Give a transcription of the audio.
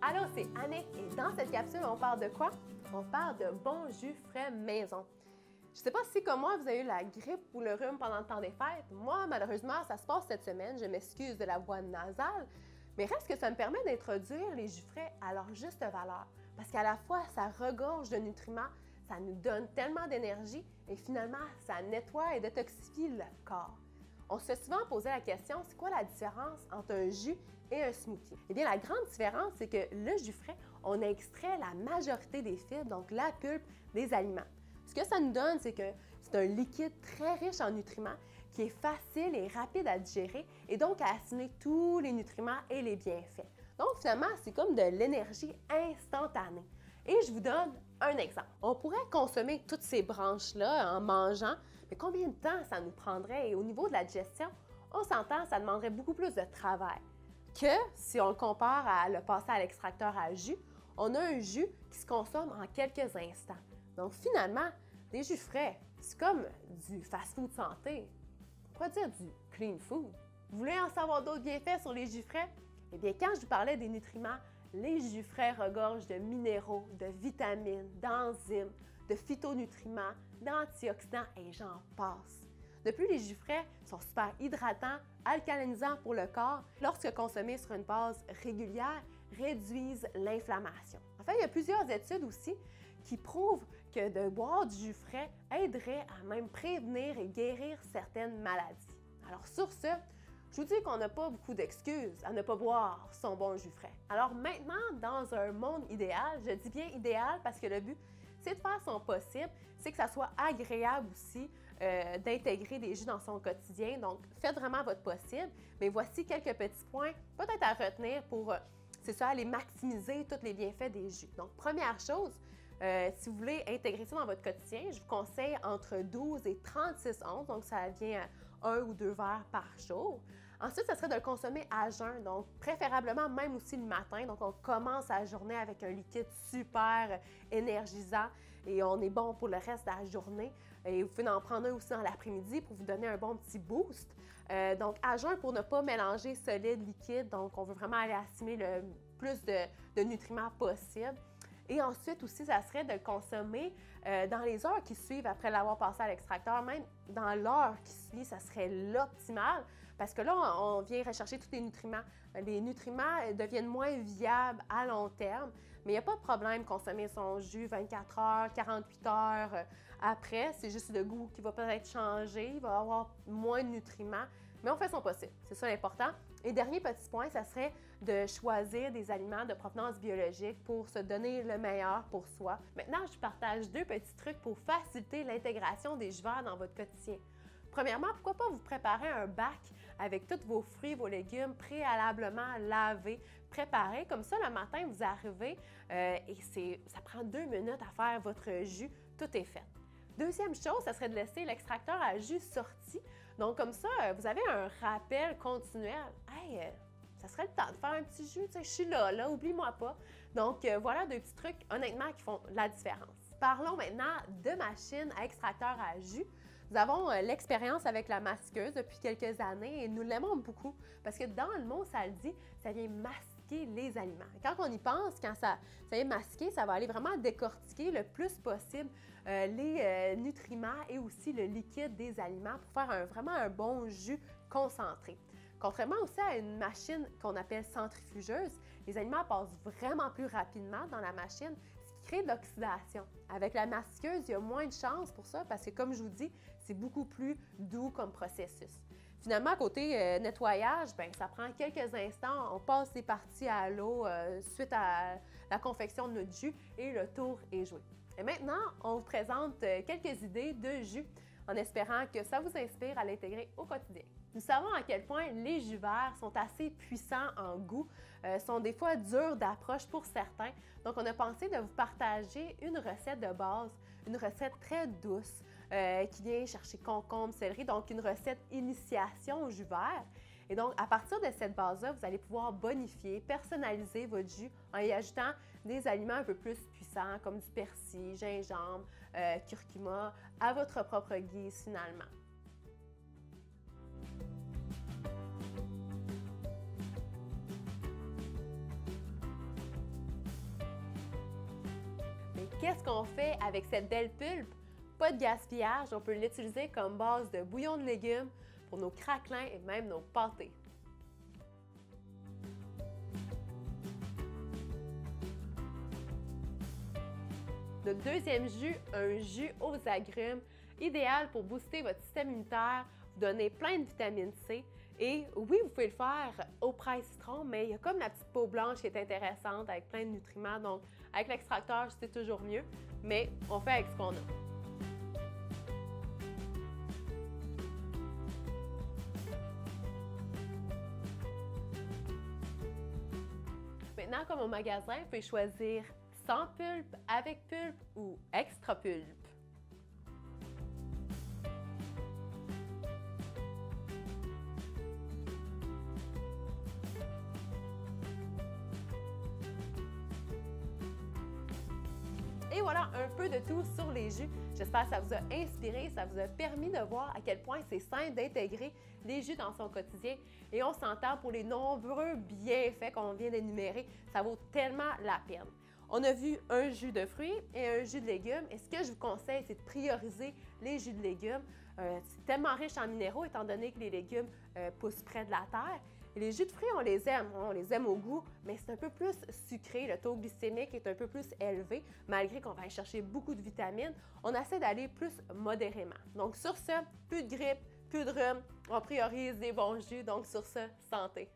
Allô, c'est Annick et dans cette capsule, on parle de quoi? On parle de bons jus frais maison. Je ne sais pas si, comme moi, vous avez eu la grippe ou le rhume pendant le temps des fêtes. Moi, malheureusement, ça se passe cette semaine. Je m'excuse de la voix nasale, mais reste que ça me permet d'introduire les jus frais à leur juste valeur. Parce qu'à la fois, ça regorge de nutriments, ça nous donne tellement d'énergie et finalement, ça nettoie et détoxifie le corps. On se fait souvent poser la question, c'est quoi la différence entre un jus et un smoothie? Eh bien, la grande différence, c'est que le jus frais, on a extrait la majorité des fibres, donc la pulpe des aliments. Ce que ça nous donne, c'est que c'est un liquide très riche en nutriments qui est facile et rapide à digérer et donc à assimiler tous les nutriments et les bienfaits. Donc, finalement, c'est comme de l'énergie instantanée. Et je vous donne un exemple. On pourrait consommer toutes ces branches-là en mangeant, mais combien de temps ça nous prendrait? Et au niveau de la digestion, on s'entend, ça demanderait beaucoup plus de travail que si on le compare à le passer à l'extracteur à jus. On a un jus qui se consomme en quelques instants. Donc finalement, des jus frais, c'est comme du fast-food santé. On pourrait dire du clean food. Vous voulez en savoir d'autres bienfaits sur les jus frais? Eh bien, quand je vous parlais des nutriments, les jus frais regorgent de minéraux, de vitamines, d'enzymes, de phytonutriments, d'antioxydants et j'en passe. De plus, les jus frais sont super hydratants, alcalinisants pour le corps. Lorsque consommés sur une base régulière, réduisent l'inflammation. En fait, il y a plusieurs études aussi qui prouvent que de boire du jus frais aiderait à même prévenir et guérir certaines maladies. Alors sur ce, je vous dis qu'on n'a pas beaucoup d'excuses à ne pas boire son bon jus frais. Alors maintenant, dans un monde idéal, je dis bien idéal parce que le but, c'est de faire son possible, c'est que ça soit agréable aussi d'intégrer des jus dans son quotidien. Donc, faites vraiment votre possible. Mais voici quelques petits points peut-être à retenir pour, c'est ça, aller maximiser tous les bienfaits des jus. Donc, première chose, si vous voulez intégrer ça dans votre quotidien, je vous conseille entre 12 et 36 onces, donc ça vient à 1 ou 2 verres par jour. Ensuite, ça serait de le consommer à jeun, donc préférablement même aussi le matin. Donc, on commence la journée avec un liquide super énergisant et on est bon pour le reste de la journée. Et vous pouvez en prendre un aussi dans l'après-midi pour vous donner un bon petit boost. Donc, à jeun pour ne pas mélanger solide, liquide. Donc, on veut vraiment aller assimiler le plus de nutriments possible. Et ensuite aussi, ça serait de le consommer dans les heures qui suivent après l'avoir passé à l'extracteur. Même dans l'heure qui suit, ça serait l'optimal parce que là, on vient rechercher tous les nutriments. Les nutriments deviennent moins viables à long terme, mais il n'y a pas de problème de consommer son jus 24 heures, 48 heures après. C'est juste le goût qui va peut-être changer, il va avoir moins de nutriments, mais on fait son possible. C'est ça l'important. Et dernier petit point, ça serait de choisir des aliments de provenance biologique pour se donner le meilleur pour soi. Maintenant, je partage deux petits trucs pour faciliter l'intégration des jus verts dans votre quotidien. Premièrement, pourquoi pas vous préparer un bac avec tous vos fruits, vos légumes préalablement lavés, préparés. Comme ça, le matin, vous arrivez et ça prend 2 minutes à faire votre jus, tout est fait. Deuxième chose, ça serait de laisser l'extracteur à jus sorti. Donc, comme ça, vous avez un rappel continuel. Hey, ça serait le temps de faire un petit jus, tu sais, je suis là, oublie-moi pas. Donc, voilà deux petits trucs, honnêtement, qui font la différence. Parlons maintenant de machines à extracteur à jus. Nous avons l'expérience avec la masqueuse depuis quelques années et nous l'aimons beaucoup parce que dans le mot, ça le dit, ça vient masquer les aliments. Quand on y pense, quand ça vient masquer, ça va aller vraiment décortiquer le plus possible les nutriments et aussi le liquide des aliments pour faire vraiment un bon jus concentré. Contrairement aussi à une machine qu'on appelle centrifugeuse, les aliments passent vraiment plus rapidement dans la machine, ce qui crée de l'oxydation. Avec la masqueuse, il y a moins de chances pour ça parce que, comme je vous dis, c'est beaucoup plus doux comme processus. Finalement, côté nettoyage, ça prend quelques instants, on passe les parties à l'eau suite à la confection de notre jus et le tour est joué. Et maintenant, on vous présente quelques idées de jus en espérant que ça vous inspire à l'intégrer au quotidien. Nous savons à quel point les jus verts sont assez puissants en goût, sont des fois durs d'approche pour certains. Donc, on a pensé de vous partager une recette de base, une recette très douce qui vient chercher concombre, céleri, donc une recette initiation au jus vert. Et donc, à partir de cette base-là, vous allez pouvoir bonifier, personnaliser votre jus en y ajoutant des aliments un peu plus puissants comme du persil, gingembre, curcuma, à votre propre guise finalement. qu'est-ce qu'on fait avec cette belle pulpe? Pas de gaspillage, on peut l'utiliser comme base de bouillon de légumes pour nos craquelins et même nos pâtés. Notre deuxième jus, un jus aux agrumes, idéal pour booster votre système immunitaire, vous donner plein de vitamine C. Et oui, vous pouvez le faire au presse citron, mais il y a comme la petite peau blanche qui est intéressante avec plein de nutriments. Donc, avec l'extracteur, c'est toujours mieux, mais on fait avec ce qu'on a. Maintenant, comme au magasin, vous pouvez choisir sans pulpe, avec pulpe ou extra pulpe. Et voilà, un peu de tout sur les jus. J'espère que ça vous a inspiré, ça vous a permis de voir à quel point c'est simple d'intégrer les jus dans son quotidien. Et on s'entend pour les nombreux bienfaits qu'on vient d'énumérer, ça vaut tellement la peine. On a vu un jus de fruits et un jus de légumes. Et ce que je vous conseille, c'est de prioriser les jus de légumes. C'est tellement riche en minéraux, étant donné que les légumes poussent près de la terre. Et les jus de fruits, on les aime au goût, mais c'est un peu plus sucré. Le taux glycémique est un peu plus élevé, malgré qu'on va aller chercher beaucoup de vitamines. On essaie d'aller plus modérément. Donc sur ce, plus de grippe, plus de rhume, on priorise les bons jus. Donc sur ce, santé!